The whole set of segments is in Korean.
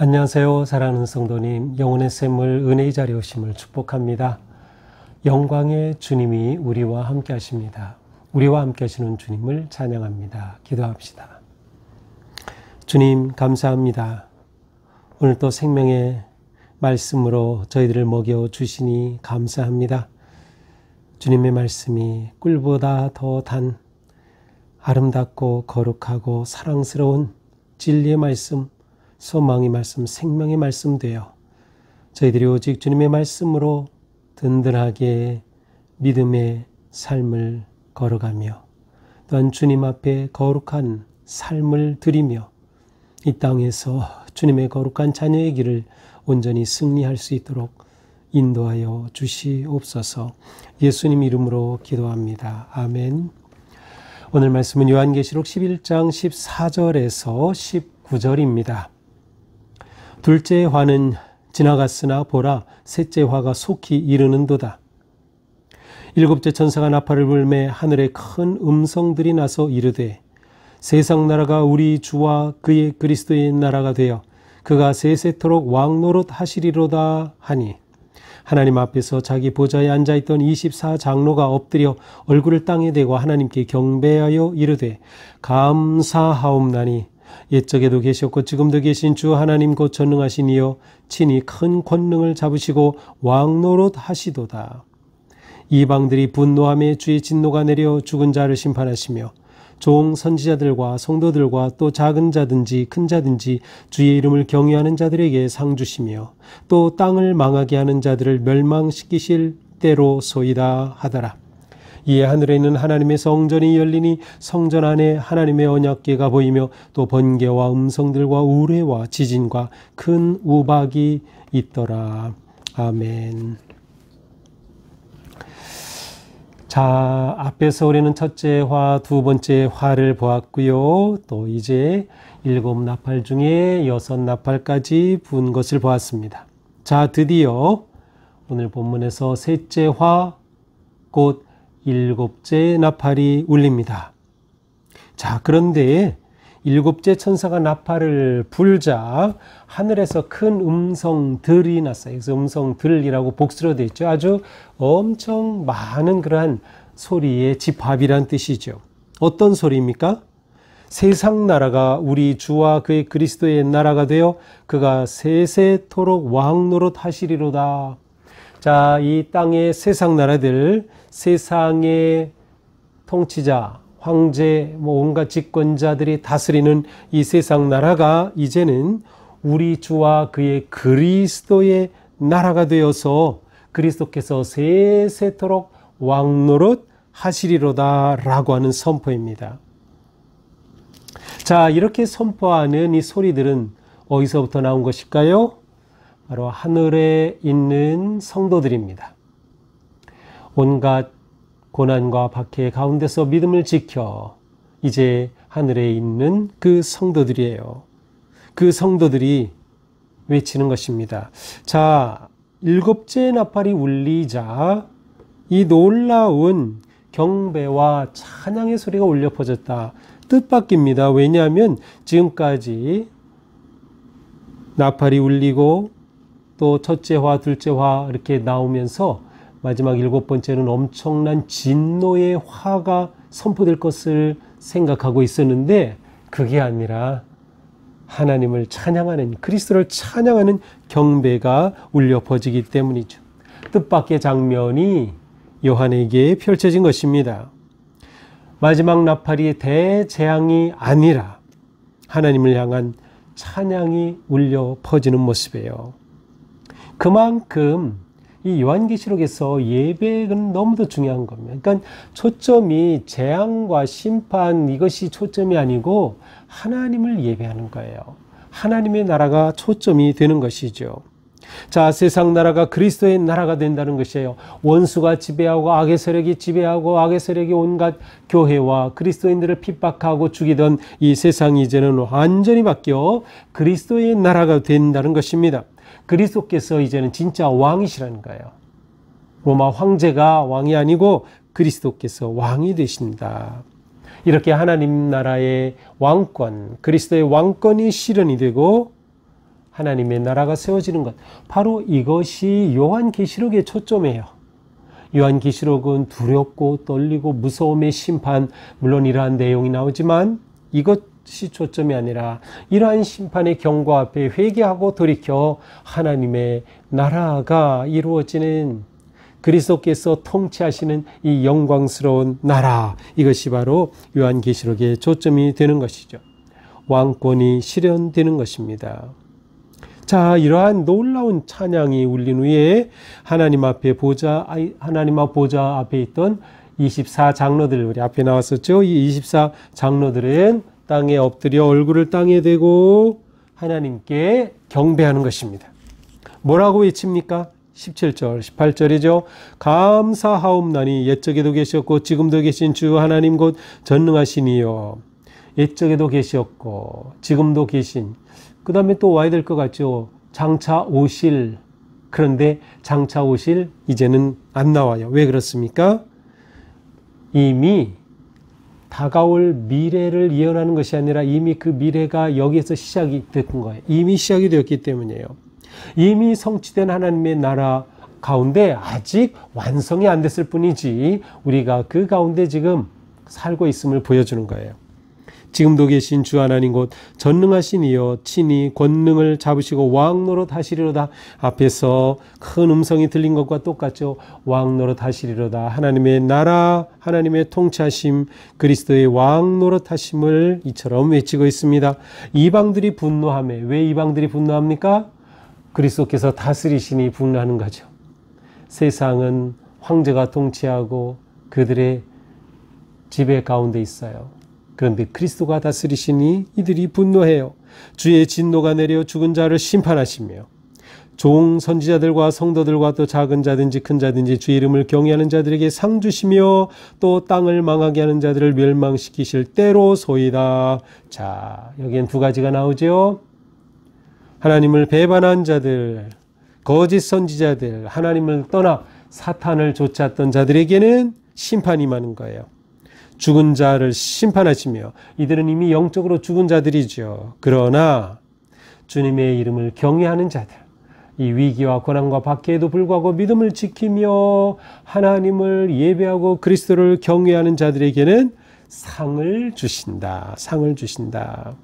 안녕하세요. 사랑하는 성도님, 영혼의 샘물 은혜의 자리에 오심을 축복합니다. 영광의 주님이 우리와 함께 하십니다. 우리와 함께 하시는 주님을 찬양합니다. 기도합시다. 주님 감사합니다. 오늘 또 생명의 말씀으로 저희들을 먹여주시니 감사합니다. 주님의 말씀이 꿀보다 더 단 아름답고 거룩하고 사랑스러운 진리의 말씀, 소망의 말씀, 생명의 말씀 되어 저희들이 오직 주님의 말씀으로 든든하게 믿음의 삶을 걸어가며 또한 주님 앞에 거룩한 삶을 드리며 이 땅에서 주님의 거룩한 자녀의 길을 온전히 승리할 수 있도록 인도하여 주시옵소서. 예수님 이름으로 기도합니다. 아멘. 오늘 말씀은 요한계시록 11장 14절에서 19절입니다. 둘째 화는 지나갔으나 보라 셋째 화가 속히 이르는도다. 일곱째 천사가 나팔을 불매 하늘에 큰 음성들이 나서 이르되 세상 나라가 우리 주와 그의 그리스도의 나라가 되어 그가 세세토록 왕노릇 하시리로다 하니 하나님 앞에서 자기 보좌에 앉아있던 24장로가 엎드려 얼굴을 땅에 대고 하나님께 경배하여 이르되 감사하옵나니 옛적에도 계셨고 지금도 계신 주 하나님 곧 전능하신 이여 친히 큰 권능을 잡으시고 왕노릇 하시도다. 이방들이 분노하며 주의 진노가 내려 죽은 자를 심판하시며 종 선지자들과 성도들과 또 작은 자든지 큰 자든지 주의 이름을 경외하는 자들에게 상 주시며 또 땅을 망하게 하는 자들을 멸망시키실 때로소이다 하더라. 이에 하늘에 있는 하나님의 성전이 열리니 성전 안에 하나님의 언약궤가 보이며 또 번개와 음성들과 우레와 지진과 큰 우박이 있더라. 아멘. 자, 앞에서 우리는 첫째 화, 두 번째 화를 보았고요. 또 이제 7 나팔 중에 6 나팔까지 분 것을 보았습니다. 자, 드디어 오늘 본문에서 셋째 화, 곧 7째 나팔이 울립니다. 자, 그런데 7째 천사가 나팔을 불자 하늘에서 큰 음성들이 났어요. 그래서 음성들이라고 복수로 되어 있죠. 아주 엄청 많은 그러한 소리의 집합이란 뜻이죠. 어떤 소리입니까? 세상 나라가 우리 주와 그의 그리스도의 나라가 되어 그가 세세토록 왕노릇 하시리로다. 자, 이 땅의 세상 나라들, 세상의 통치자, 황제, 온갖 집권자들이 다스리는 이 세상 나라가 이제는 우리 주와 그의 그리스도의 나라가 되어서 그리스도께서 세세토록 왕노릇 하시리로다 라고 하는 선포입니다. 자, 이렇게 선포하는 이 소리들은 어디서부터 나온 것일까요? 바로 하늘에 있는 성도들입니다. 온갖 고난과 박해 가운데서 믿음을 지켜 이제 하늘에 있는 그 성도들이에요. 그 성도들이 외치는 것입니다. 자, 7째 나팔이 울리자 이 놀라운 경배와 찬양의 소리가 울려 퍼졌다. 뜻밖입니다. 왜냐하면 지금까지 나팔이 울리고 또 첫째 화, 둘째 화 이렇게 나오면서 마지막 7번째는 엄청난 진노의 화가 선포될 것을 생각하고 있었는데 그게 아니라 하나님을 찬양하는, 그리스도를 찬양하는 경배가 울려 퍼지기 때문이죠. 뜻밖의 장면이 요한에게 펼쳐진 것입니다. 마지막 나팔이 대재앙이 아니라 하나님을 향한 찬양이 울려 퍼지는 모습이에요. 그만큼 이 요한계시록에서 예배는 너무도 중요한 겁니다. 그러니까 초점이 재앙과 심판 이것이 초점이 아니고 하나님을 예배하는 거예요. 하나님의 나라가 초점이 되는 것이죠. 자, 세상 나라가 그리스도의 나라가 된다는 것이에요. 원수가 지배하고 악의 세력이 지배하고 악의 세력이 온갖 교회와 그리스도인들을 핍박하고 죽이던 이 세상이 이제는 완전히 바뀌어 그리스도의 나라가 된다는 것입니다. 그리스도께서 이제는 진짜 왕이시라는 거예요. 로마 황제가 왕이 아니고 그리스도께서 왕이 되신다. 이렇게 하나님 나라의 왕권, 그리스도의 왕권이 실현이 되고 하나님의 나라가 세워지는 것. 바로 이것이 요한계시록의 초점이에요. 요한계시록은 두렵고 떨리고 무서움의 심판, 물론 이러한 내용이 나오지만 이것이 초점이 아니라 이러한 심판의 경고 앞에 회개하고 돌이켜 하나님의 나라가 이루어지는 그리스도께서 통치하시는 이 영광스러운 나라, 이것이 바로 요한계시록의 초점이 되는 것이죠. 왕권이 실현되는 것입니다. 자, 이러한 놀라운 찬양이 울린 후에 하나님 보좌 앞에 있던 24장로들, 우리 앞에 나왔었죠. 이 24장로들은 땅에 엎드려 얼굴을 땅에 대고 하나님께 경배하는 것입니다. 뭐라고 외칩니까? 17절, 18절이죠. 감사하옵나니 옛적에도 계셨고 지금도 계신 주 하나님 곧 전능하시니요. 옛적에도 계셨고 지금도 계신, 그 다음에 또 와야 될 것 같죠. 장차 오실. 그런데 장차 오실 이제는 안 나와요. 왜 그렇습니까? 이미 다가올 미래를 예언하는 것이 아니라 이미 그 미래가 여기에서 시작이 됐던 거예요. 이미 시작이 되었기 때문이에요. 이미 성취된 하나님의 나라 가운데 아직 완성이 안 됐을 뿐이지 우리가 그 가운데 지금 살고 있음을 보여주는 거예요. 지금도 계신 주 하나님 곧 전능하신 이여 친히 권능을 잡으시고 왕 노릇 하시리로다. 앞에서 큰 음성이 들린 것과 똑같죠. 왕 노릇 하시리로다. 하나님의 나라, 하나님의 통치하심, 그리스도의 왕 노릇 하심을 이처럼 외치고 있습니다. 이방들이 분노하며, 왜 이방들이 분노합니까? 그리스도께서 다스리시니 분노하는 거죠. 세상은 황제가 통치하고 그들의 지배 가운데 있어요. 그런데 그리스도가 다스리시니 이들이 분노해요. 주의 진노가 내려 죽은 자를 심판하시며 종 선지자들과 성도들과 또 작은 자든지 큰 자든지 주의 이름을 경외하는 자들에게 상 주시며 또 땅을 망하게 하는 자들을 멸망시키실 때로소이다. 자, 여기엔 두 가지가 나오죠. 하나님을 배반한 자들, 거짓 선지자들, 하나님을 떠나 사탄을 쫓았던 자들에게는 심판이 임하는 거예요. 죽은 자를 심판하시며, 이들은 이미 영적으로 죽은 자들이죠. 그러나 주님의 이름을 경외하는 자들, 이 위기와 고난과 박해에도 불구하고 믿음을 지키며 하나님을 예배하고 그리스도를 경외하는 자들에게는 상을 주신다. 상을 주신다.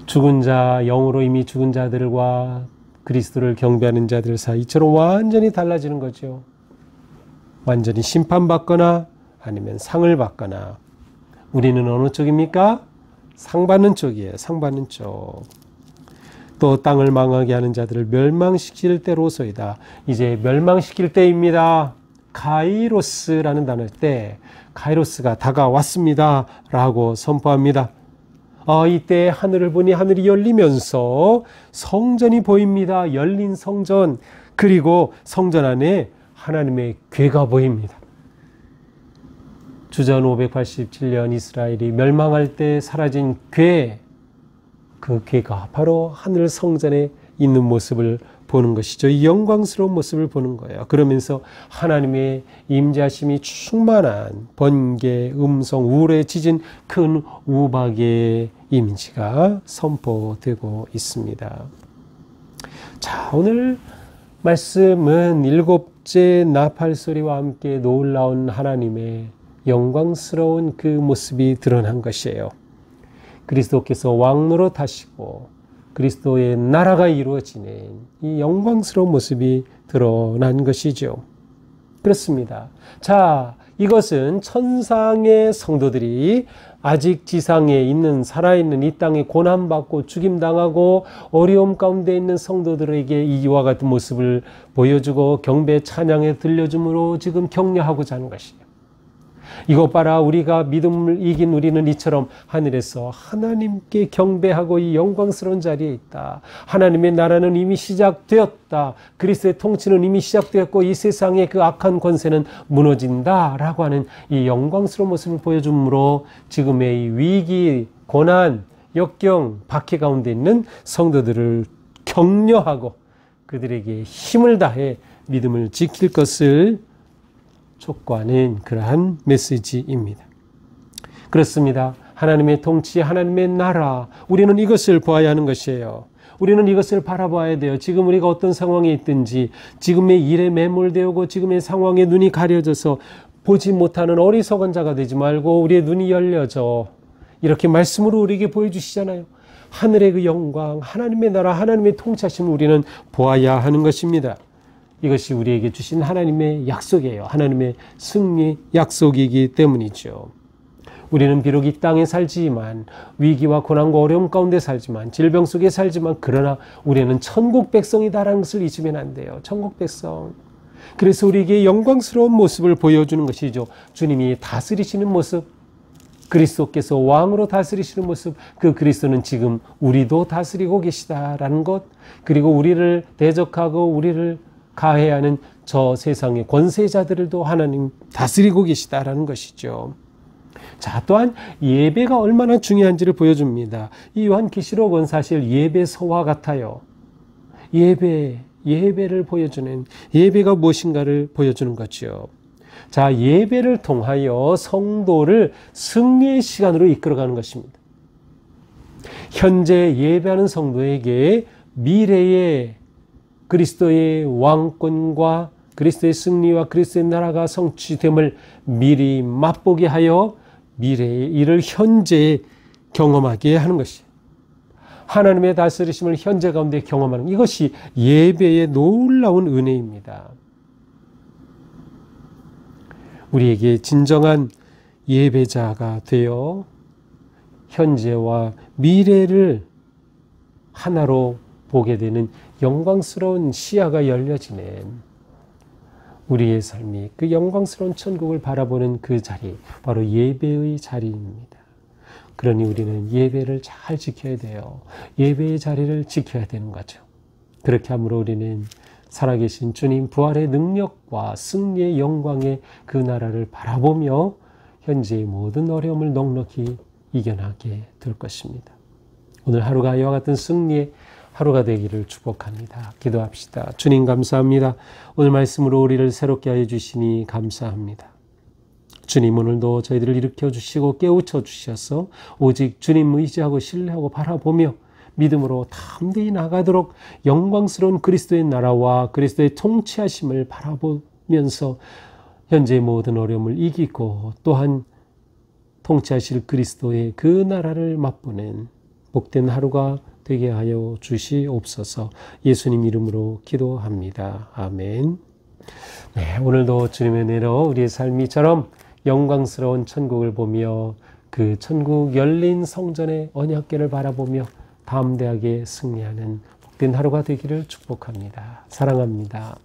죽은 자, 영으로 이미 죽은 자들과 그리스도를 경배하는 자들 사이처럼 완전히 달라지는 거죠. 완전히 심판받거나 아니면 상을 받거나. 우리는 어느 쪽입니까? 상 받는 쪽이에요. 상 받는 쪽. 또 땅을 망하게 하는 자들을 멸망시킬 때로소이다. 이제 멸망시킬 때입니다. 카이로스라는 단어일 때 카이로스가 다가왔습니다 라고 선포합니다. 이때 하늘을 보니 하늘이 열리면서 성전이 보입니다. 열린 성전, 그리고 성전 안에 하나님의 궤가 보입니다. 주전 587년 이스라엘이 멸망할 때 사라진 궤, 그 궤가 바로 하늘 성전에 있는 모습을 보는 것이죠. 이 영광스러운 모습을 보는 거예요. 그러면서 하나님의 임재하심이 충만한 번개, 음성, 우레 지진, 큰 우박의 이미지가 선포되고 있습니다. 자, 오늘 말씀은 일곱째 나팔 소리와 함께 놀라운 하나님의 영광스러운 그 모습이 드러난 것이에요. 그리스도께서 왕노릇 하시고 그리스도의 나라가 이루어지는 이 영광스러운 모습이 드러난 것이죠. 그렇습니다. 자, 이것은 천상의 성도들이 아직 지상에 있는 살아있는 이 땅에 고난받고 죽임당하고 어려움 가운데 있는 성도들에게 이와 같은 모습을 보여주고 경배 찬양에 들려줌으로 지금 격려하고자 하는 것이에요. 이것 봐라, 우리가 믿음을 이긴 우리는 이처럼 하늘에서 하나님께 경배하고 이 영광스러운 자리에 있다. 하나님의 나라는 이미 시작되었다. 그리스도의 통치는 이미 시작되었고 이 세상의 그 악한 권세는 무너진다 라고 하는 이 영광스러운 모습을 보여줌으로 지금의 이 위기, 고난, 역경, 박해 가운데 있는 성도들을 격려하고 그들에게 힘을 다해 믿음을 지킬 것을 촉구하는 그러한 메시지입니다. 그렇습니다. 하나님의 통치, 하나님의 나라, 우리는 이것을 보아야 하는 것이에요. 우리는 이것을 바라봐야 돼요. 지금 우리가 어떤 상황에 있든지, 지금의 일에 매몰되고 지금의 상황에 눈이 가려져서 보지 못하는 어리석은 자가 되지 말고 우리의 눈이 열려져. 이렇게 말씀으로 우리에게 보여주시잖아요. 하늘의 그 영광, 하나님의 나라, 하나님의 통치하심을 우리는 보아야 하는 것입니다. 이것이 우리에게 주신 하나님의 약속이에요. 하나님의 승리 약속이기 때문이죠. 우리는 비록 이 땅에 살지만, 위기와 고난과 어려움 가운데 살지만, 질병 속에 살지만, 그러나 우리는 천국 백성이다라는 것을 잊으면 안 돼요. 천국 백성. 그래서 우리에게 영광스러운 모습을 보여주는 것이죠. 주님이 다스리시는 모습, 그리스도께서 왕으로 다스리시는 모습, 그 그리스도는 지금 우리도 다스리고 계시다라는 것, 그리고 우리를 대적하고 우리를 가해하는 저 세상의 권세자들도 하나님 다스리고 계시다라는 것이죠. 자, 또한 예배가 얼마나 중요한지를 보여줍니다. 이 요한계시록은 사실 예배서와 같아요. 예배를 보여주는, 예배가 무엇인가를 보여주는 거죠. 자, 예배를 통하여 성도를 승리의 시간으로 이끌어가는 것입니다. 현재 예배하는 성도에게 미래의 그리스도의 왕권과 그리스도의 승리와 그리스도의 나라가 성취됨을 미리 맛보게 하여 미래의 일을 현재 경험하게 하는 것이에요. 하나님의 다스리심을 현재 가운데 경험하는, 이것이 예배의 놀라운 은혜입니다. 우리에게 진정한 예배자가 되어 현재와 미래를 하나로 보게 되는 영광스러운 시야가 열려지는 우리의 삶이, 그 영광스러운 천국을 바라보는 그 자리, 바로 예배의 자리입니다. 그러니 우리는 예배를 잘 지켜야 돼요. 예배의 자리를 지켜야 되는 거죠. 그렇게 함으로 우리는 살아계신 주님 부활의 능력과 승리의 영광의 그 나라를 바라보며 현재의 모든 어려움을 넉넉히 이겨나게 될 것입니다. 오늘 하루가 이와 같은 승리의 하루가 되기를 축복합니다. 기도합시다. 주님 감사합니다. 오늘 말씀으로 우리를 새롭게 하여 주시니 감사합니다. 주님, 오늘도 저희들을 일으켜 주시고 깨우쳐 주셔서 오직 주님 의지하고 신뢰하고 바라보며 믿음으로 담대히 나가도록 영광스러운 그리스도의 나라와 그리스도의 통치하심을 바라보면서 현재의 모든 어려움을 이기고 또한 통치하실 그리스도의 그 나라를 맛보는 복된 하루가 되게 하여 주시옵소서. 예수님 이름으로 기도합니다. 아멘. 네, 오늘도 주님의 은혜로 우리의 삶이처럼 영광스러운 천국을 보며 그 천국 열린 성전의 언약궤를 바라보며 담대하게 승리하는 복된 하루가 되기를 축복합니다. 사랑합니다.